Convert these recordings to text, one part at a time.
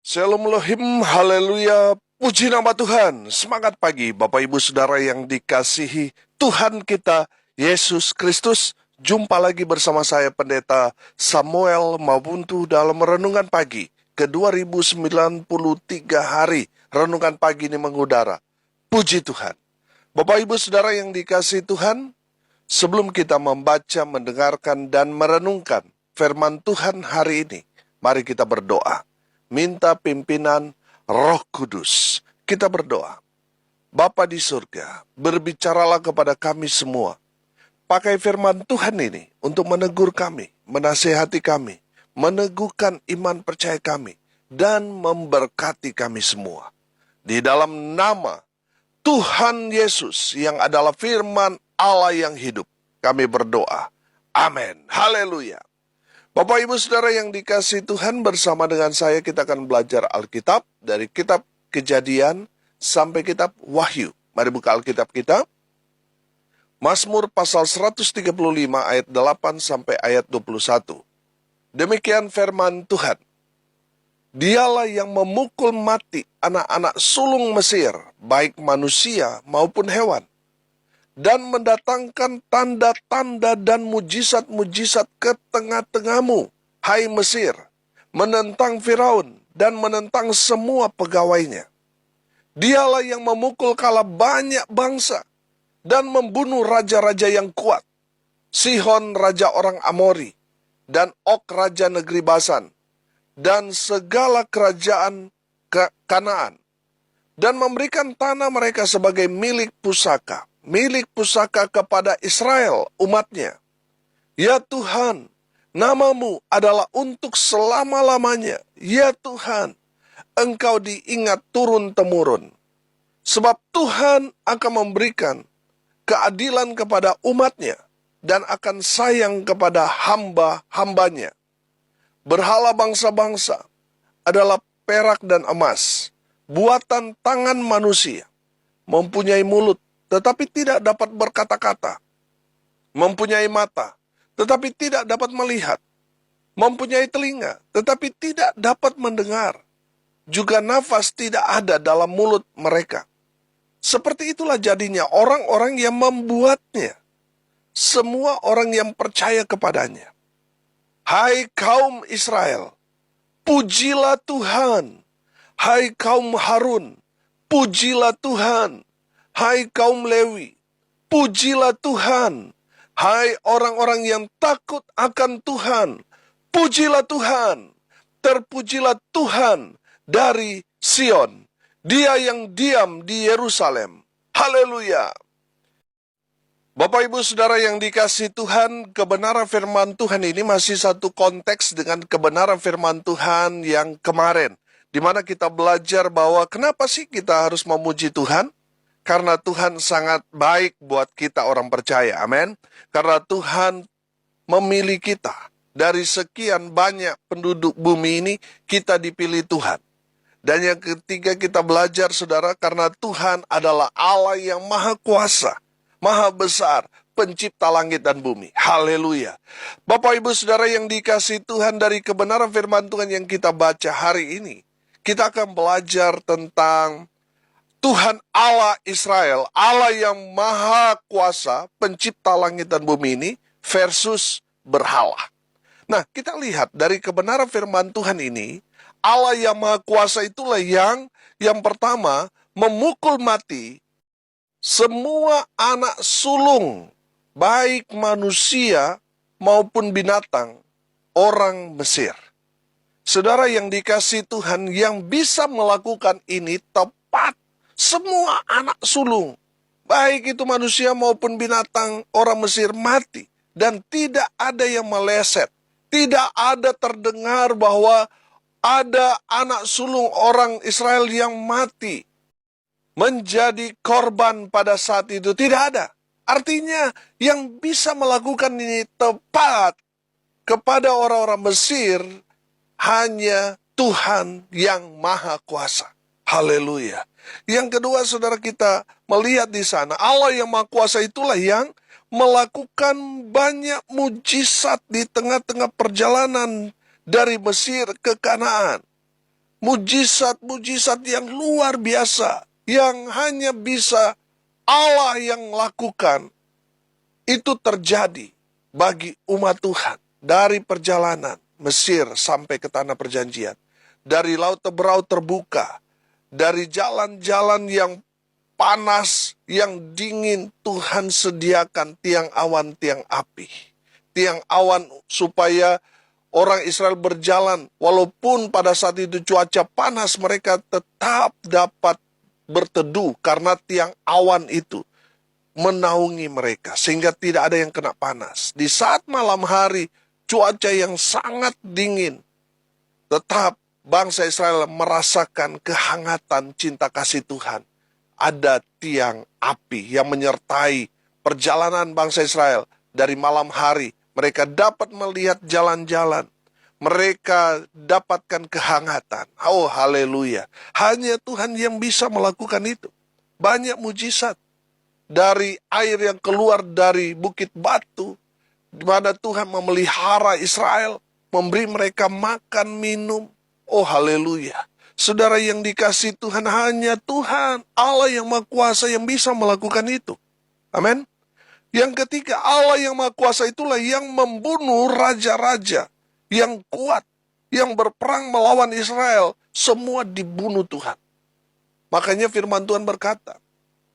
Shalom Elohim, haleluya, puji nama Tuhan. Semangat pagi Bapak Ibu Saudara yang dikasihi Tuhan kita, Yesus Kristus. Jumpa lagi bersama saya Pendeta Samuel Mabuntu dalam Renungan Pagi ke 2093 hari. Renungan Pagi ini mengudara. Puji Tuhan. Bapak Ibu Saudara yang dikasihi Tuhan, sebelum kita membaca, mendengarkan, dan merenungkan firman Tuhan hari ini, mari kita berdoa. Minta pimpinan Roh Kudus. Kita berdoa. Bapa di surga, berbicaralah kepada kami semua. Pakai firman Tuhan ini untuk menegur kami, menasihati kami, meneguhkan iman percaya kami, dan memberkati kami semua. Di dalam nama Tuhan Yesus yang adalah firman Allah yang hidup, kami berdoa. Amin. Haleluya. Bapak Ibu Saudara yang dikasihi Tuhan, bersama dengan saya kita akan belajar Alkitab dari kitab Kejadian sampai kitab Wahyu. Mari buka Alkitab kita. Mazmur pasal 135 ayat 8 sampai ayat 21. Demikian firman Tuhan. Dialah yang memukul mati anak-anak sulung Mesir, baik manusia maupun hewan, dan mendatangkan tanda-tanda dan mujizat-mujizat ke tengah-tengahmu, hai Mesir, menentang Firaun dan menentang semua pegawainya. Dialah yang memukul kala banyak bangsa dan membunuh raja-raja yang kuat, Sihon raja orang Amori, dan Og raja negeri Basan, dan segala kerajaan Kanaan, dan memberikan tanah mereka sebagai milik pusaka kepada Israel, umatnya. Ya Tuhan, namamu adalah untuk selama-lamanya. Ya Tuhan, Engkau diingat turun-temurun. Sebab Tuhan akan memberikan keadilan kepada umatnya dan akan sayang kepada hamba-hambanya. Berhala bangsa-bangsa adalah perak dan emas, buatan tangan manusia, mempunyai mulut, tetapi tidak dapat berkata-kata, mempunyai mata, tetapi tidak dapat melihat, mempunyai telinga, tetapi tidak dapat mendengar, juga nafas tidak ada dalam mulut mereka. Seperti itulah jadinya orang-orang yang membuatnya, semua orang yang percaya kepadanya. Hai kaum Israel, pujilah Tuhan. Hai kaum Harun, pujilah Tuhan. Hai kaum Lewi, pujilah Tuhan. Hai orang-orang yang takut akan Tuhan, pujilah Tuhan. Terpujilah Tuhan dari Sion, Dia yang diam di Yerusalem. Haleluya. Bapak Ibu Saudara yang dikasihi Tuhan, kebenaran firman Tuhan ini masih satu konteks dengan kebenaran firman Tuhan yang kemarin, di mana kita belajar bahwa kenapa sih kita harus memuji Tuhan? Karena Tuhan sangat baik buat kita orang percaya, amin. Karena Tuhan memilih kita. Dari sekian banyak penduduk bumi ini, kita dipilih Tuhan. Dan yang ketiga kita belajar, saudara, karena Tuhan adalah Allah yang maha kuasa, maha besar, pencipta langit dan bumi. Haleluya. Bapak Ibu Saudara yang dikasihi Tuhan, dari kebenaran firman Tuhan yang kita baca hari ini, kita akan belajar tentang Tuhan Allah Israel, Allah yang maha kuasa, pencipta langit dan bumi ini, versus berhala. Nah, kita lihat dari kebenaran firman Tuhan ini, Allah yang maha kuasa itulah yang pertama memukul mati semua anak sulung, baik manusia maupun binatang, orang Mesir. Saudara yang dikasihi Tuhan, yang bisa melakukan ini tepat. Semua anak sulung, baik itu manusia maupun binatang, orang Mesir mati. Dan tidak ada yang meleset. Tidak ada terdengar bahwa ada anak sulung orang Israel yang mati, menjadi korban pada saat itu. Tidak ada. Artinya yang bisa melakukan ini tepat kepada orang-orang Mesir hanya Tuhan yang maha kuasa. Haleluya. Yang kedua, saudara, kita melihat di sana, Allah yang maha kuasa itulah yang melakukan banyak mujizat di tengah-tengah perjalanan dari Mesir ke Kanaan. Mujizat-mujizat yang luar biasa, yang hanya bisa Allah yang lakukan, itu terjadi bagi umat Tuhan. Dari perjalanan Mesir sampai ke tanah perjanjian. Dari laut Teberau terbuka. Dari jalan-jalan yang panas, yang dingin, Tuhan sediakan tiang awan, tiang api. Tiang awan supaya orang Israel berjalan, walaupun pada saat itu cuaca panas, mereka tetap dapat berteduh karena tiang awan itu menaungi mereka, sehingga tidak ada yang kena panas. Di saat malam hari, cuaca yang sangat dingin, tetap bangsa Israel merasakan kehangatan cinta kasih Tuhan. Ada tiang api yang menyertai perjalanan bangsa Israel dari malam hari. Mereka dapat melihat jalan-jalan. Mereka dapatkan kehangatan. Oh, haleluya. Hanya Tuhan yang bisa melakukan itu. Banyak mujizat. Dari air yang keluar dari bukit batu, di mana Tuhan memelihara Israel, memberi mereka makan, minum. Oh, haleluya. Saudara yang dikasihi Tuhan, hanya Tuhan, Allah yang Maha Kuasa yang bisa melakukan itu. Amin. Yang ketiga, Allah yang Maha Kuasa itulah yang membunuh raja-raja yang kuat, yang berperang melawan Israel. Semua dibunuh Tuhan. Makanya firman Tuhan berkata,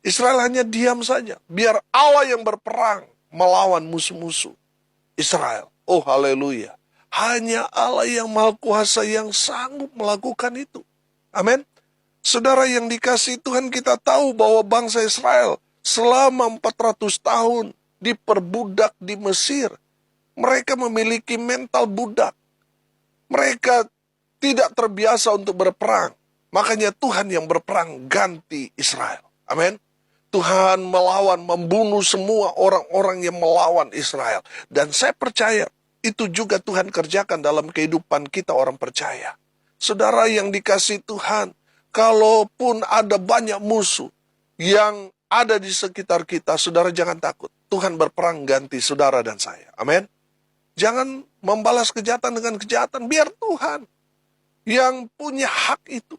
Israel hanya diam saja, biar Allah yang berperang melawan musuh-musuh Israel. Oh, haleluya. Hanya Allah yang Maha Kuasa yang sanggup melakukan itu. Amin. Saudara yang dikasihi Tuhan, kita tahu bahwa bangsa Israel selama 400 tahun diperbudak di Mesir. Mereka memiliki mental budak. Mereka tidak terbiasa untuk berperang. Makanya Tuhan yang berperang ganti Israel. Amin. Tuhan melawan, membunuh semua orang-orang yang melawan Israel. Dan saya percaya itu juga Tuhan kerjakan dalam kehidupan kita orang percaya. Saudara yang dikasihi Tuhan, kalaupun ada banyak musuh yang ada di sekitar kita, saudara jangan takut. Tuhan berperang ganti saudara dan saya. Amin. Jangan membalas kejahatan dengan kejahatan. Biar Tuhan yang punya hak itu.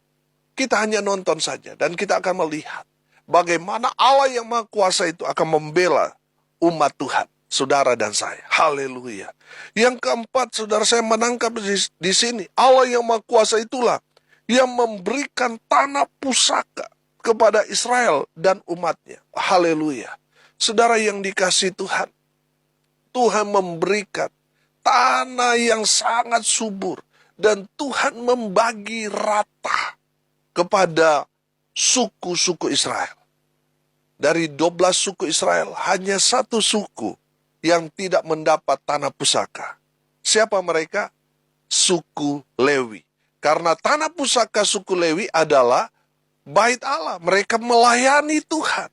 Kita hanya nonton saja dan kita akan melihat bagaimana Allah yang Maha Kuasa itu akan membela umat Tuhan, saudara dan saya. Haleluya. Yang keempat, saudara, saya menangkap di sini, Allah yang Maha Kuasa itulah yang memberikan tanah pusaka kepada Israel dan umatnya. Haleluya. Saudara yang dikasihi Tuhan, Tuhan memberikan tanah yang sangat subur dan Tuhan membagi rata kepada suku-suku Israel. Dari 12 suku Israel, hanya satu suku yang tidak mendapat tanah pusaka. Siapa mereka? Suku Lewi. Karena tanah pusaka suku Lewi adalah bait Allah. Mereka melayani Tuhan.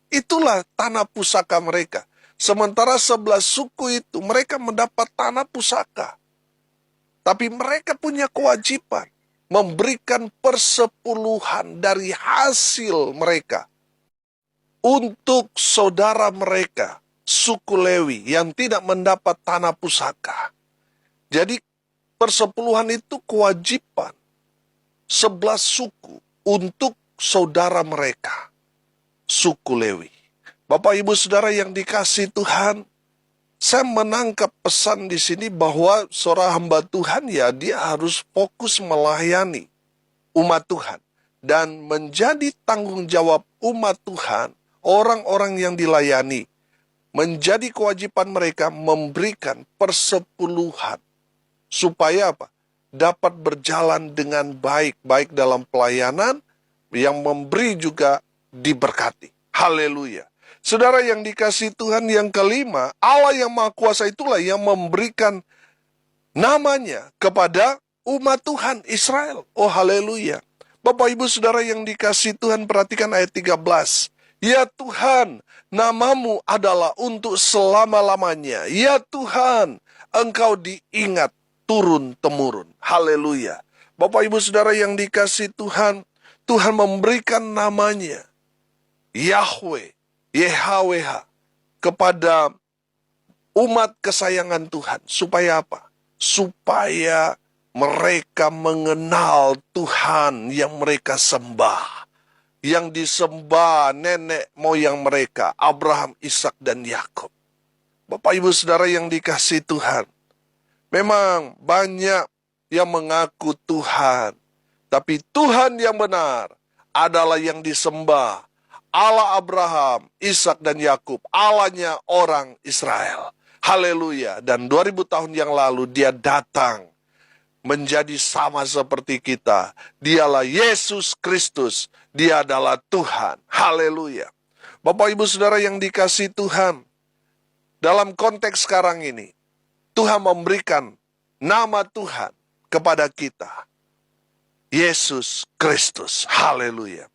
Itulah tanah pusaka mereka. Sementara 11 suku itu, mereka mendapat tanah pusaka. Tapi mereka punya kewajiban memberikan persepuluhan dari hasil mereka untuk saudara mereka, suku Lewi yang tidak mendapat tanah pusaka. Jadi persepuluhan itu kewajiban 11 suku untuk saudara mereka, suku Lewi. Bapak Ibu Saudara yang dikasihi Tuhan, saya menangkap pesan di sini bahwa seorang hamba Tuhan ya dia harus fokus melayani umat Tuhan. Dan menjadi tanggung jawab umat Tuhan, orang-orang yang dilayani, menjadi kewajiban mereka memberikan persepuluhan. Supaya apa? Dapat berjalan dengan baik, baik dalam pelayanan, yang memberi juga diberkati. Haleluya. Saudara yang dikasihi Tuhan, yang kelima, Allah yang Maha Kuasa itulah yang memberikan namanya kepada umat Tuhan Israel. Oh, haleluya. Bapak Ibu Saudara yang dikasihi Tuhan, perhatikan ayat 13. Ya Tuhan, namamu adalah untuk selama-lamanya. Ya Tuhan, Engkau diingat turun-temurun. Haleluya. Bapak Ibu Saudara yang dikasihi Tuhan, Tuhan memberikan namanya Yahweh, YHWH, kepada umat kesayangan Tuhan. Supaya apa? Supaya Mereka mengenal Tuhan yang mereka sembah. Yang disembah nenek moyang mereka, Abraham, Ishak, dan Yakub. Bapak Ibu Saudara yang dikasihi Tuhan, memang banyak yang mengaku Tuhan, tapi Tuhan yang benar adalah yang disembah. Allah Abraham, Ishak, dan Yakub, Allahnya orang Israel. Haleluya. Dan 2000 tahun yang lalu dia datang menjadi sama seperti kita. Dialah Yesus Kristus. Dia adalah Tuhan. Haleluya. Bapak Ibu Saudara yang dikasihi Tuhan, dalam konteks sekarang ini, Tuhan memberikan nama Tuhan kepada kita. Yesus Kristus. Haleluya.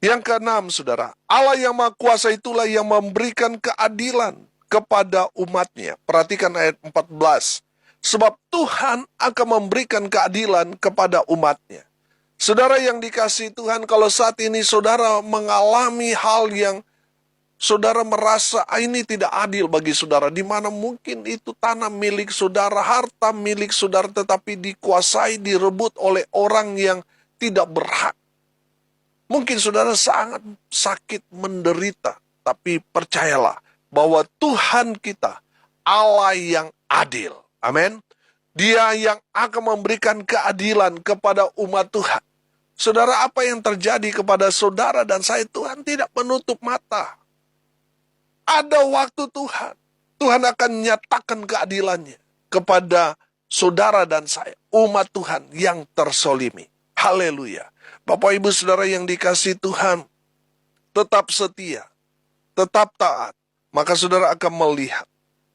Yang keenam, saudara, Allah yang Maha Kuasa itulah yang memberikan keadilan kepada umatnya. Perhatikan ayat 14. Sebab Tuhan akan memberikan keadilan kepada umatnya. Saudara yang dikasihi Tuhan, kalau saat ini saudara mengalami hal yang saudara merasa ini tidak adil bagi saudara, di mana mungkin itu tanah milik saudara, harta milik saudara, tetapi dikuasai, direbut oleh orang yang tidak berhak. Mungkin saudara sangat sakit, menderita, tapi percayalah bahwa Tuhan kita Allah yang adil. Amin. Dia yang akan memberikan keadilan kepada umat Tuhan. Saudara, apa yang terjadi kepada saudara dan saya, Tuhan tidak menutup mata. Ada waktu Tuhan. Tuhan akan menyatakan keadilannya kepada saudara dan saya, umat Tuhan yang tersolimi. Haleluya. Bapak Ibu Saudara yang dikasihi Tuhan, tetap setia, tetap taat, maka saudara akan melihat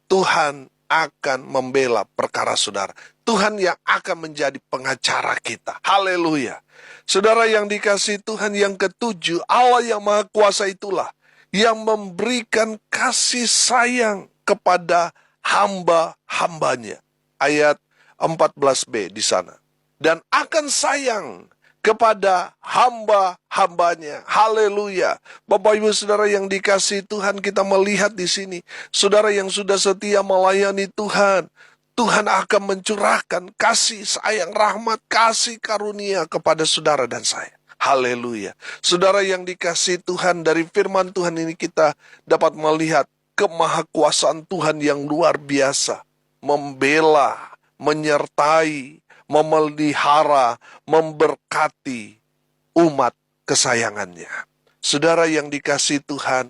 Tuhan akan membela perkara saudara. Tuhan yang akan menjadi pengacara kita. Haleluya. Saudara yang dikasihi Tuhan, yang ketujuh, Allah yang Maha Kuasa itulah yang memberikan kasih sayang kepada hamba-hambanya. Ayat 14b di sana. Dan akan sayang kepada hamba-hambanya. Haleluya. Bapak Ibu Saudara yang dikasihi Tuhan, kita melihat di sini, saudara yang sudah setia melayani Tuhan, Tuhan akan mencurahkan kasih sayang, rahmat, kasih karunia kepada saudara dan saya. Haleluya. Saudara yang dikasihi Tuhan, dari firman Tuhan ini kita dapat melihat kemahakuasaan Tuhan yang luar biasa. Membela, menyertai, memelihara, memberkati umat kesayangannya. Saudara yang dikasihi Tuhan,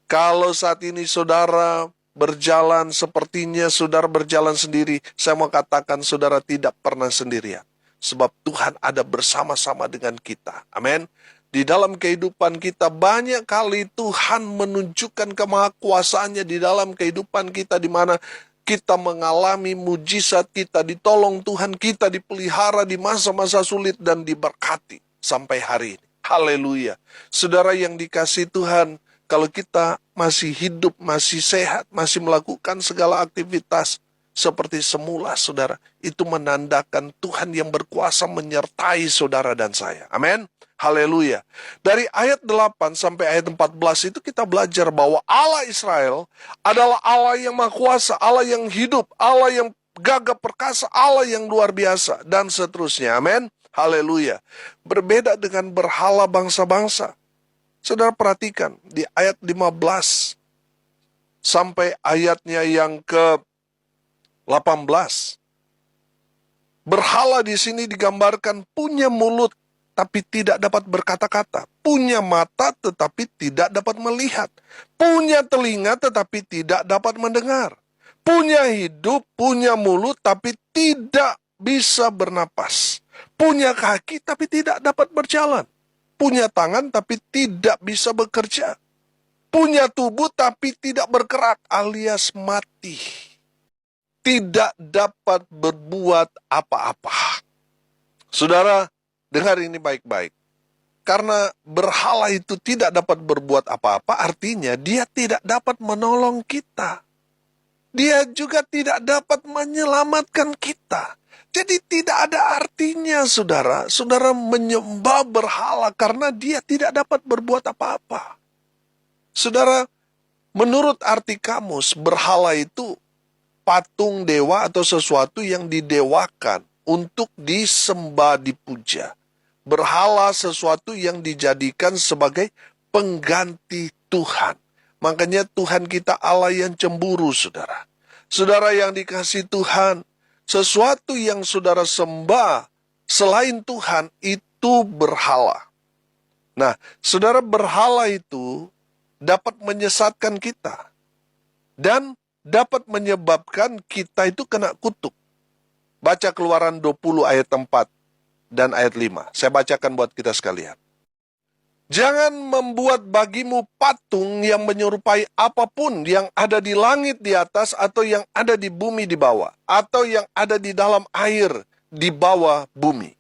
kalau saat ini saudara berjalan sepertinya saudara berjalan sendiri, saya mau katakan saudara tidak pernah sendirian. Sebab Tuhan ada bersama-sama dengan kita. Amin. Di dalam kehidupan kita banyak kali Tuhan menunjukkan kemahakuasaannya di dalam kehidupan kita, di mana kita mengalami mujizat, kita ditolong Tuhan, kita dipelihara di masa-masa sulit dan diberkati sampai hari ini. Haleluya. Saudara yang dikasihi Tuhan, kalau kita masih hidup, masih sehat, masih melakukan segala aktivitas seperti semula, saudara, itu menandakan Tuhan yang berkuasa menyertai saudara dan saya. Amin. Haleluya. Dari ayat 8 sampai ayat 14 itu kita belajar bahwa Allah Israel adalah Allah yang Maha Kuasa, Allah yang hidup, Allah yang gagah perkasa, Allah yang luar biasa, dan seterusnya. Amin. Haleluya. Berbeda dengan berhala bangsa-bangsa. Saudara perhatikan di ayat 15 sampai ayatnya yang ke-18. Berhala di sini digambarkan punya mulut tapi tidak dapat berkata-kata, punya mata tetapi tidak dapat melihat, punya telinga tetapi tidak dapat mendengar, punya hidup, punya mulut tapi tidak bisa bernapas, punya kaki tapi tidak dapat berjalan, punya tangan tapi tidak bisa bekerja, punya tubuh tapi tidak bergerak alias mati, tidak dapat berbuat apa-apa. Saudara, dengar ini baik-baik. Karena berhala itu tidak dapat berbuat apa-apa, artinya dia tidak dapat menolong kita. Dia juga tidak dapat menyelamatkan kita. Jadi tidak ada artinya, saudara. Saudara menyembah berhala karena dia tidak dapat berbuat apa-apa. Saudara, menurut arti kamus, berhala itu patung dewa atau sesuatu yang didewakan, untuk disembah, dipuja. Berhala sesuatu yang dijadikan sebagai pengganti Tuhan. Makanya Tuhan kita Allah yang cemburu, saudara. Saudara yang dikasihi Tuhan, sesuatu yang saudara sembah selain Tuhan itu berhala. Nah, saudara, berhala itu dapat menyesatkan kita dan dapat menyebabkan kita itu kena kutuk. Baca Keluaran 20 ayat 4 dan ayat 5. Saya bacakan buat kita sekalian. Jangan membuat bagimu patung yang menyerupai apapun yang ada di langit di atas, atau yang ada di bumi di bawah, atau yang ada di dalam air di bawah bumi.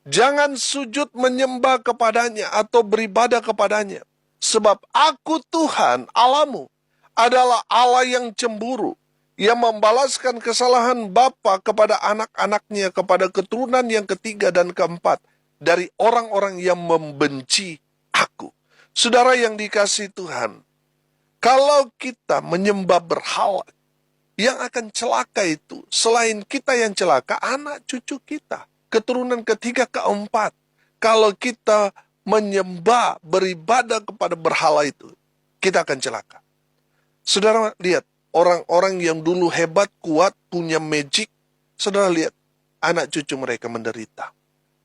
Jangan sujud menyembah kepadanya atau beribadah kepadanya. Sebab aku Tuhan Allahmu adalah Allah yang cemburu, yang membalaskan kesalahan bapa kepada anak-anaknya, kepada keturunan yang ketiga dan keempat dari orang-orang yang membenci aku. Saudara yang dikasihi Tuhan, kalau kita menyembah berhala, yang akan celaka itu selain kita yang celaka, anak cucu kita, keturunan ketiga keempat. Kalau kita menyembah, beribadah kepada berhala itu, kita akan celaka. Saudara lihat, orang-orang yang dulu hebat, kuat, punya magic, saudara lihat, anak cucu mereka menderita,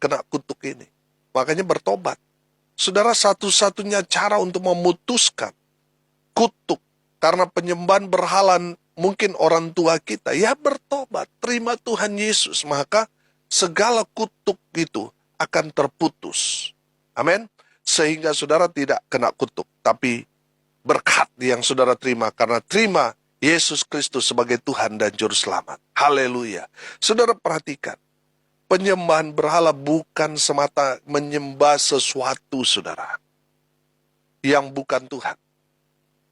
kena kutuk ini. Makanya bertobat. Saudara, satu-satunya cara untuk memutuskan kutuk karena penyembahan berhala mungkin orang tua kita, ya bertobat, terima Tuhan Yesus, maka segala kutuk itu akan terputus. Amin. Sehingga saudara tidak kena kutuk, tapi berkat yang saudara terima karena terima Yesus Kristus sebagai Tuhan dan Juru Selamat. Haleluya. Saudara perhatikan, penyembahan berhala bukan semata menyembah sesuatu, saudara, yang bukan Tuhan.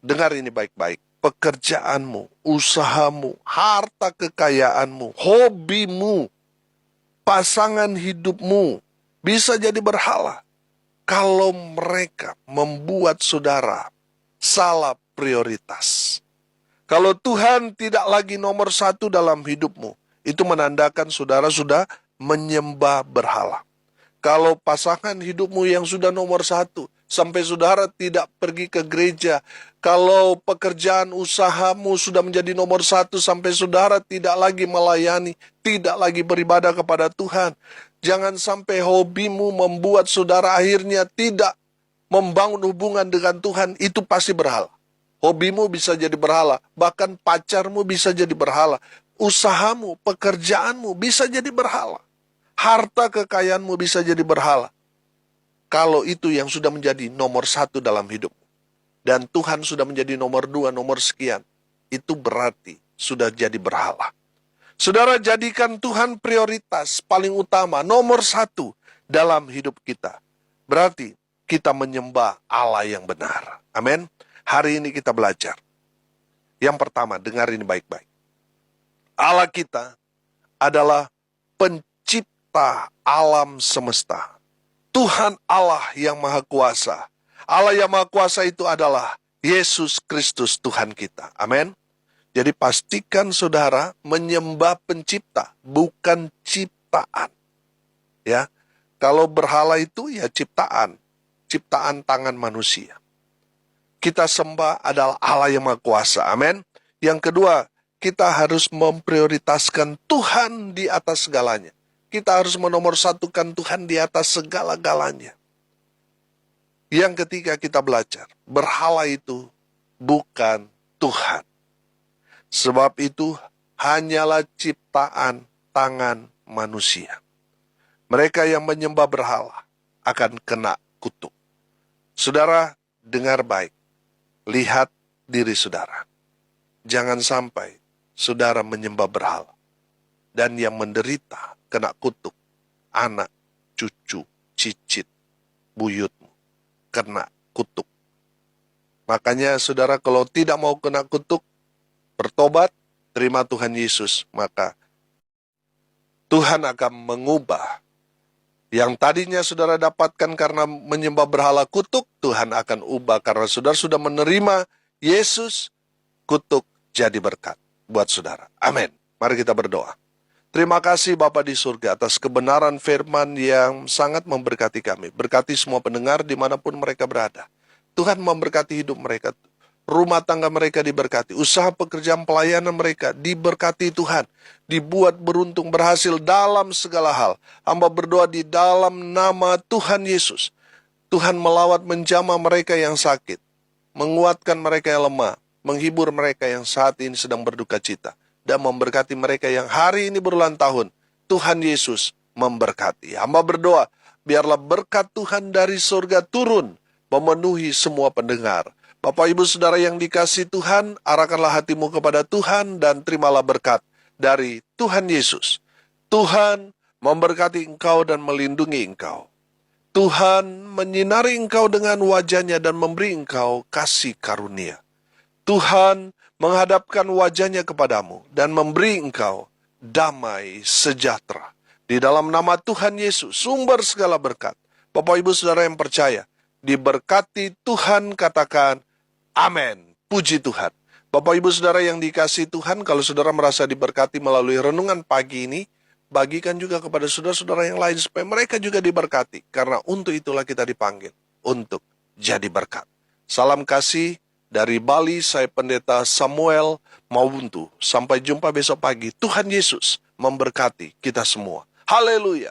Dengar ini baik-baik. Pekerjaanmu, usahamu, harta kekayaanmu, hobimu, pasangan hidupmu bisa jadi berhala kalau mereka membuat saudara salah prioritas. Kalau Tuhan tidak lagi nomor satu dalam hidupmu, itu menandakan saudara sudah menyembah berhala. Kalau pasangan hidupmu yang sudah nomor satu, sampai saudara tidak pergi ke gereja. Kalau pekerjaan usahamu sudah menjadi nomor satu, sampai saudara tidak lagi melayani, tidak lagi beribadah kepada Tuhan. Jangan sampai hobimu membuat saudara akhirnya tidak membangun hubungan dengan Tuhan, itu pasti berhala. Hobimu bisa jadi berhala, bahkan pacarmu bisa jadi berhala. Usahamu, pekerjaanmu bisa jadi berhala. Harta kekayaanmu bisa jadi berhala. Kalau itu yang sudah menjadi nomor satu dalam hidupmu, dan Tuhan sudah menjadi nomor dua, nomor sekian, itu berarti sudah jadi berhala. Saudara, jadikan Tuhan prioritas paling utama, nomor satu dalam hidup kita. Berarti kita menyembah Allah yang benar. Amin. Hari ini kita belajar. Yang pertama, dengar ini baik-baik. Allah kita adalah pencipta alam semesta. Tuhan Allah yang Maha Kuasa. Allah yang Maha Kuasa itu adalah Yesus Kristus Tuhan kita. Amin. Jadi pastikan saudara menyembah pencipta, bukan ciptaan. Ya. Kalau berhala itu ya ciptaan tangan manusia. Kita sembah adalah Allah yang Maha Kuasa. Amin. Yang kedua, kita harus memprioritaskan Tuhan di atas segalanya. Kita harus menomorsatukan Tuhan di atas segala-galanya. Yang ketiga, kita belajar, berhala itu bukan Tuhan. Sebab itu hanyalah ciptaan tangan manusia. Mereka yang menyembah berhala akan kena kutuk. Saudara, dengar baik. Lihat diri saudara. Jangan sampai saudara menyembah berhala. Dan yang menderita kena kutuk, anak, cucu, cicit, buyutmu, kena kutuk. Makanya saudara kalau tidak mau kena kutuk, bertobat, terima Tuhan Yesus, maka Tuhan akan mengubah. Yang tadinya saudara dapatkan karena menyembah berhala kutuk, Tuhan akan ubah karena saudara sudah menerima Yesus, kutuk jadi berkat buat saudara. Amin. Mari kita berdoa. Terima kasih Bapa di surga atas kebenaran firman yang sangat memberkati kami. Berkati semua pendengar dimanapun mereka berada. Tuhan memberkati hidup mereka. Rumah tangga mereka diberkati. Usaha pekerjaan pelayanan mereka diberkati Tuhan. Dibuat beruntung berhasil dalam segala hal. Hamba berdoa di dalam nama Tuhan Yesus. Tuhan melawat menjamah mereka yang sakit. Menguatkan mereka yang lemah. Menghibur mereka yang saat ini sedang berduka cita. Dan memberkati mereka yang hari ini berulang tahun. Tuhan Yesus memberkati. Hamba berdoa, biarlah berkat Tuhan dari surga turun, memenuhi semua pendengar. Bapak Ibu Saudara yang dikasihi Tuhan, arahkanlah hatimu kepada Tuhan dan terimalah berkat dari Tuhan Yesus. Tuhan memberkati engkau dan melindungi engkau. Tuhan menyinari engkau dengan wajahnya dan memberi engkau kasih karunia. Tuhan menghadapkan wajahnya kepadamu dan memberi engkau damai sejahtera. Di dalam nama Tuhan Yesus, sumber segala berkat. Bapak Ibu Saudara yang percaya, diberkati Tuhan, katakan amin. Puji Tuhan. Bapak Ibu Saudara yang dikasihi Tuhan, kalau saudara merasa diberkati melalui renungan pagi ini, bagikan juga kepada saudara-saudara yang lain supaya mereka juga diberkati. Karena untuk itulah kita dipanggil, untuk jadi berkat. Salam kasih. Dari Bali, saya Pendeta Samuel Mawuntu. Sampai jumpa besok pagi. Tuhan Yesus memberkati kita semua. Haleluya.